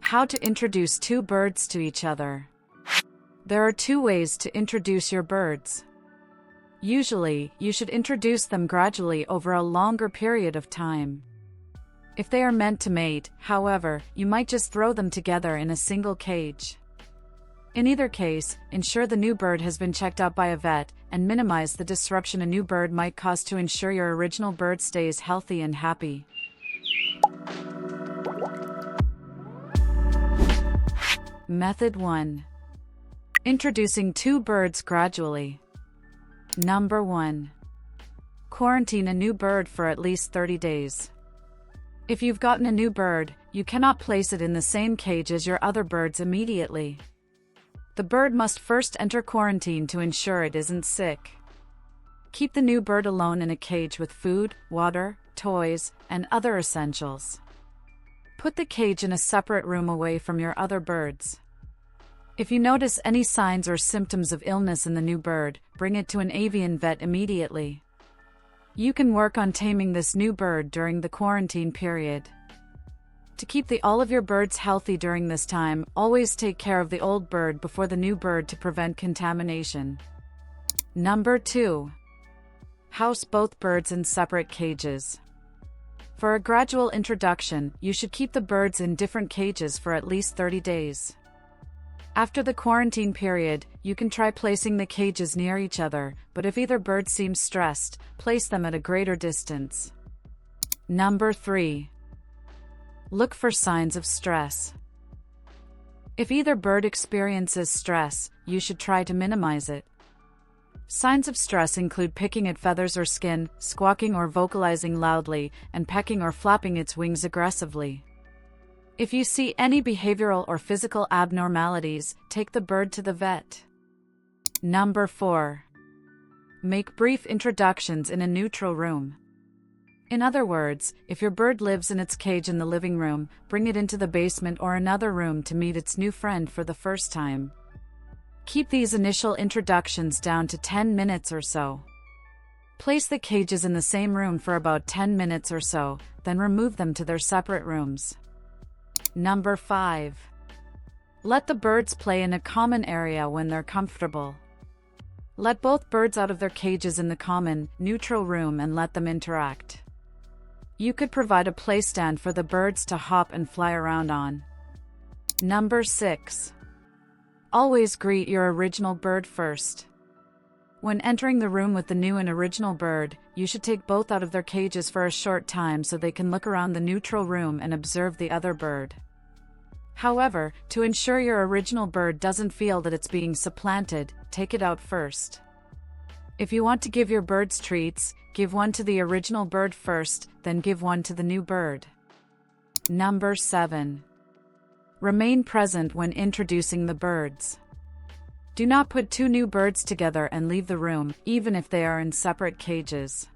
How to introduce two birds to each other. There are two ways to introduce your birds. Usually, you should introduce them gradually over a longer period of time. If they are meant to mate, however, you might just throw them together in a single cage. In either case, ensure the new bird has been checked out by a vet, and minimize the disruption a new bird might cause to ensure your original bird stays healthy and happy. Method 1. Introducing two birds gradually. Number 1. Quarantine a new bird for at least 30 days. If you've gotten a new bird, you cannot place it in the same cage as your other birds immediately. The bird must first enter quarantine to ensure it isn't sick. Keep the new bird alone in a cage with food, water, toys, and other essentials. Put the cage in a separate room away from your other birds. If you notice any signs or symptoms of illness in the new bird, bring it to an avian vet immediately. You can work on taming this new bird during the quarantine period. To keep all of your birds healthy during this time, always take care of the old bird before the new bird to prevent contamination. Number 2. House both birds in separate cages. For a gradual introduction, you should keep the birds in different cages for at least 30 days. After the quarantine period, you can try placing the cages near each other, but if either bird seems stressed, place them at a greater distance. Number 3. Look for signs of stress. If either bird experiences stress, you should try to minimize it. Signs of stress include picking at feathers or skin, squawking or vocalizing loudly, and pecking or flapping its wings aggressively. If you see any behavioral or physical abnormalities, take the bird to the vet. Number 4. Make brief introductions in a neutral room. In other words, if your bird lives in its cage in the living room, bring it into the basement or another room to meet its new friend for the first time. Keep these initial introductions down to 10 minutes or so. Place the cages in the same room for about 10 minutes or so, then remove them to their separate rooms. Number 5. Let the birds play in a common area when they're comfortable. Let both birds out of their cages in the common, neutral room and let them interact. You could provide a play stand for the birds to hop and fly around on. Number 6. Always greet your original bird first. When entering the room with the new and original bird, you should take both out of their cages for a short time so they can look around the neutral room and observe the other bird. However, to ensure your original bird doesn't feel that it's being supplanted, take it out first. If you want to give your birds treats, give one to the original bird first, then give one to the new bird. Number 7. Remain present when introducing the birds. Do not put two new birds together and leave the room, even if they are in separate cages.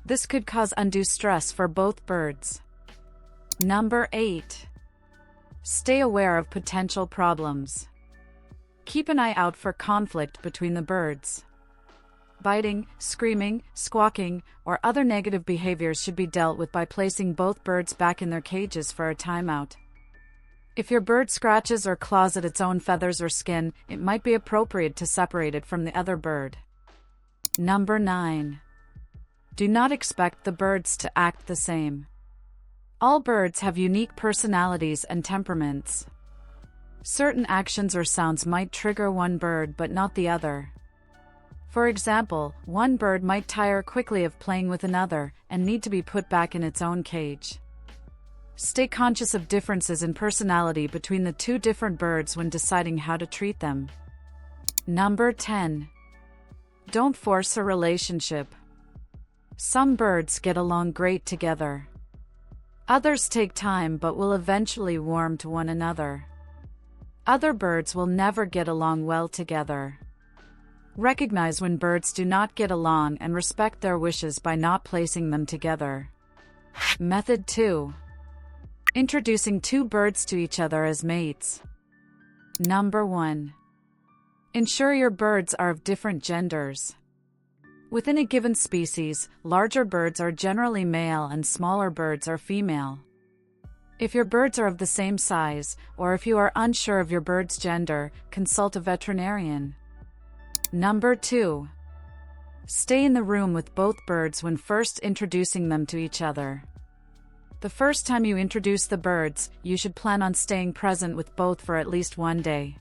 This could cause undue stress for both birds. Number 8. Stay aware of potential problems. Keep an eye out for conflict between the birds. Biting, screaming, squawking, or other negative behaviors should be dealt with by placing both birds back in their cages for a timeout. If your bird scratches or claws at its own feathers or skin, it might be appropriate to separate it from the other bird. Number 9. Do not expect the birds to act the same. All birds have unique personalities and temperaments. Certain actions or sounds might trigger one bird but not the other. For example, one bird might tire quickly of playing with another and need to be put back in its own cage. Stay conscious of differences in personality between the two different birds when deciding how to treat them. Number 10. Don't force a relationship. Some birds get along great together. Others take time but will eventually warm to one another. Other birds will never get along well together. Recognize when birds do not get along and respect their wishes by not placing them together. Method 2. Introducing two birds to each other as mates. Number 1. Ensure your birds are of different genders. Within a given species, larger birds are generally male and smaller birds are female. If your birds are of the same size, or if you are unsure of your bird's gender, consult a veterinarian. Number 2. Stay in the room with both birds when first introducing them to each other. The first time you introduce the birds, you should plan on staying present with both for at least one day.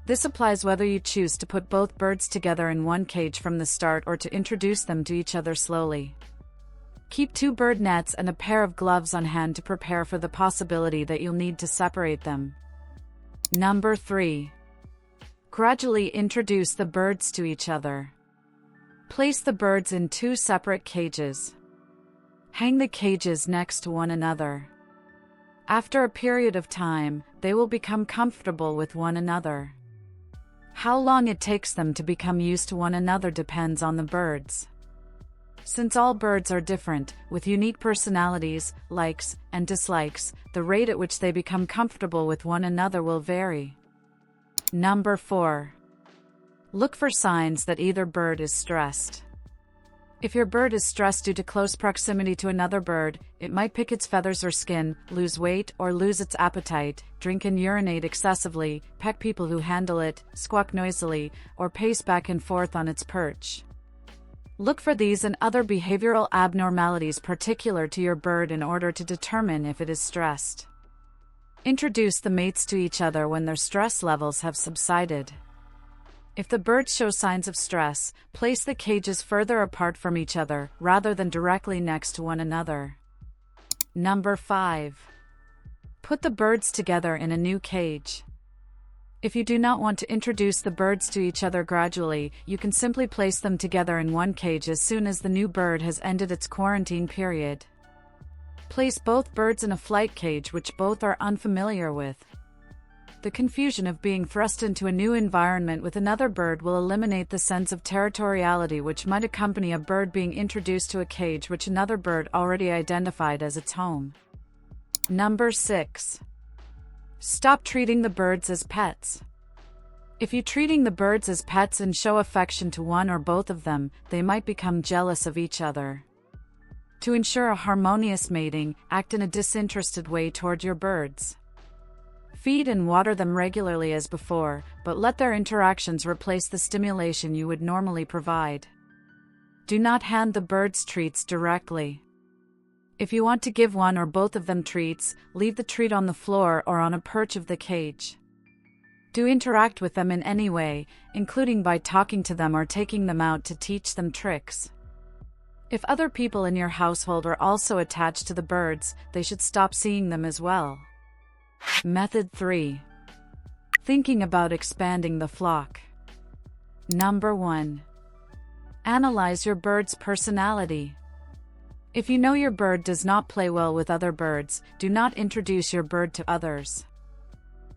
This applies whether you choose to put both birds together in one cage from the start or to introduce them to each other slowly. Keep 2 bird nets and a pair of gloves on hand to prepare for the possibility that you'll need to separate them. Number 3. Gradually introduce the birds to each other. Place the birds in 2 separate cages. Hang the cages next to one another. After a period of time, they will become comfortable with one another. How long it takes them to become used to one another depends on the birds. Since all birds are different, with unique personalities, likes, and dislikes, the rate at which they become comfortable with one another will vary. Number 4. Look for signs that either bird is stressed. If your bird is stressed due to close proximity to another bird, it might pick its feathers or skin, lose weight or lose its appetite, drink and urinate excessively, peck people who handle it, squawk noisily, or pace back and forth on its perch. Look for these and other behavioral abnormalities particular to your bird in order to determine if it is stressed. Introduce the mates to each other when their stress levels have subsided. If the birds show signs of stress, place the cages further apart from each other, rather than directly next to one another. Number 5. Put the birds together in a new cage. If you do not want to introduce the birds to each other gradually, you can simply place them together in one cage as soon as the new bird has ended its quarantine period. Place both birds in a flight cage which both are unfamiliar with. The confusion of being thrust into a new environment with another bird will eliminate the sense of territoriality which might accompany a bird being introduced to a cage which another bird already identified as its home. Number 6. Stop treating the birds as pets. If you're treating the birds as pets and show affection to one or both of them, they might become jealous of each other. To ensure a harmonious mating, act in a disinterested way toward your birds. Feed and water them regularly as before, but let their interactions replace the stimulation you would normally provide. Do not hand the birds treats directly. If you want to give one or both of them treats, leave the treat on the floor or on a perch of the cage. Do interact with them in any way, including by talking to them or taking them out to teach them tricks. If other people in your household are also attached to the birds, they should stop seeing them as well. Method 3. Thinking about expanding the flock. Number 1. Analyze your bird's personality. If you know your bird does not play well with other birds, do not introduce your bird to others.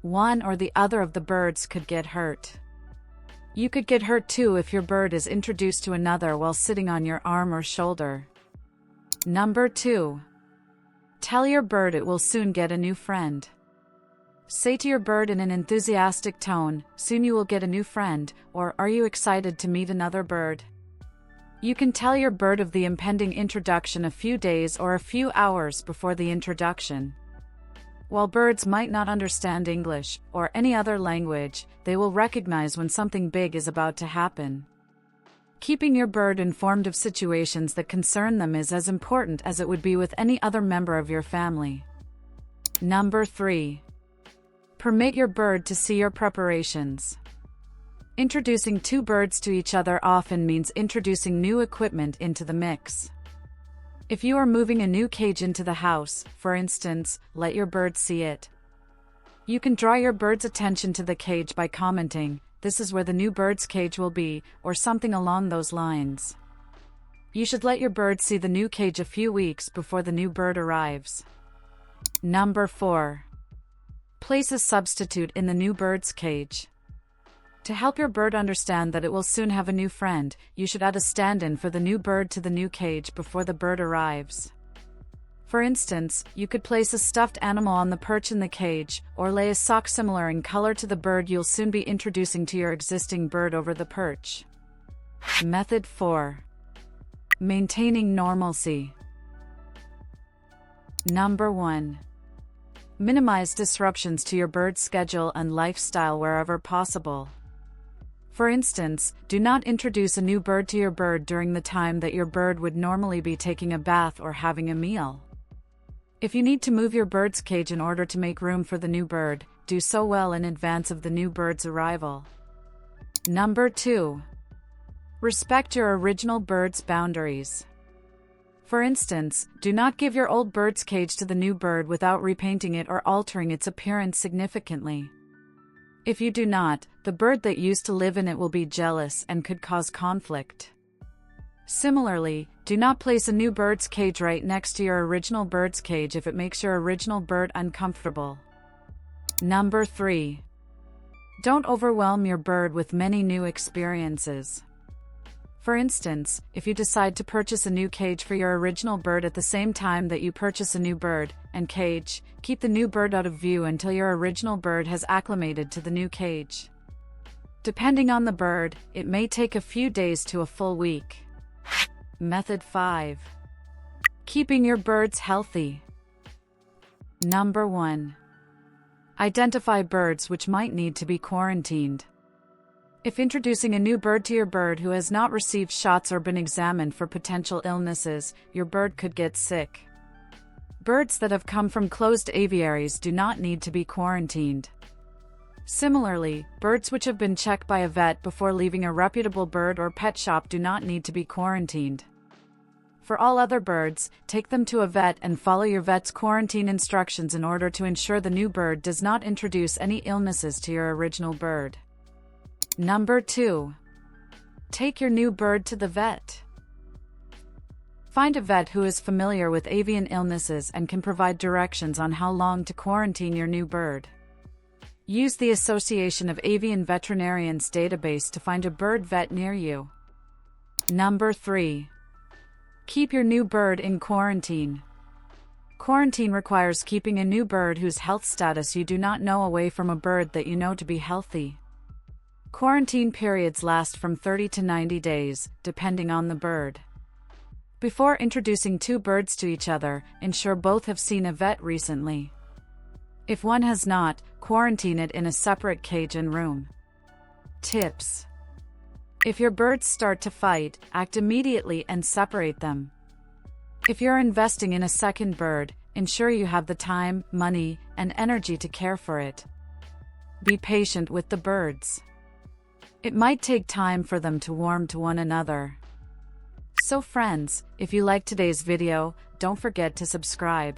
One or the other of the birds could get hurt. You could get hurt too if your bird is introduced to another while sitting on your arm or shoulder. Number 2. Tell your bird it will soon get a new friend. Say to your bird in an enthusiastic tone, "Soon you will get a new friend," or "Are you excited to meet another bird?" You can tell your bird of the impending introduction a few days or a few hours before the introduction. While birds might not understand English or any other language, they will recognize when something big is about to happen. Keeping your bird informed of situations that concern them is as important as it would be with any other member of your family. Number 3. Permit your bird to see your preparations. Introducing 2 birds to each other often means introducing new equipment into the mix. If you are moving a new cage into the house, for instance, let your bird see it. You can draw your bird's attention to the cage by commenting, "This is where the new bird's cage will be," or something along those lines. You should let your bird see the new cage a few weeks before the new bird arrives. Number 4. Place a substitute in the new bird's cage. To help your bird understand that it will soon have a new friend, you should add a stand-in for the new bird to the new cage before the bird arrives. For instance, you could place a stuffed animal on the perch in the cage, or lay a sock similar in color to the bird you'll soon be introducing to your existing bird over the perch. Method 4. Maintaining normalcy. Number 1. Minimize disruptions to your bird's schedule and lifestyle wherever possible. For instance, do not introduce a new bird to your bird during the time that your bird would normally be taking a bath or having a meal. If you need to move your bird's cage in order to make room for the new bird, do so well in advance of the new bird's arrival. Number 2. Respect your original bird's boundaries. For instance, do not give your old bird's cage to the new bird without repainting it or altering its appearance significantly. If you do not, the bird that used to live in it will be jealous and could cause conflict. Similarly, do not place a new bird's cage right next to your original bird's cage if it makes your original bird uncomfortable. Number 3. Don't overwhelm your bird with many new experiences. For instance, if you decide to purchase a new cage for your original bird at the same time that you purchase a new bird and cage, keep the new bird out of view until your original bird has acclimated to the new cage. Depending on the bird, it may take a few days to a full week. Method 5. Keeping your birds healthy. Number 1. Identify birds which might need to be quarantined. If introducing a new bird to your bird who has not received shots or been examined for potential illnesses, your bird could get sick. Birds that have come from closed aviaries do not need to be quarantined. Similarly, birds which have been checked by a vet before leaving a reputable bird or pet shop do not need to be quarantined. For all other birds, take them to a vet and follow your vet's quarantine instructions in order to ensure the new bird does not introduce any illnesses to your original bird. Number 2. Take your new bird to the vet. Find a vet who is familiar with avian illnesses and can provide directions on how long to quarantine your new bird. Use the Association of Avian Veterinarians database to find a bird vet near you. Number 3. Keep your new bird in quarantine. Quarantine requires keeping a new bird whose health status you do not know away from a bird that you know to be healthy. Quarantine periods last from 30 to 90 days, depending on the bird. Before introducing two birds to each other, ensure both have seen a vet recently. If one has not, quarantine it in a separate cage and room. Tips: if your birds start to fight, act immediately and separate them. If you're investing in a second bird, ensure you have the time, money, and energy to care for it. Be patient with the birds. It might take time for them to warm to one another. So friends, if you liked today's video, don't forget to subscribe.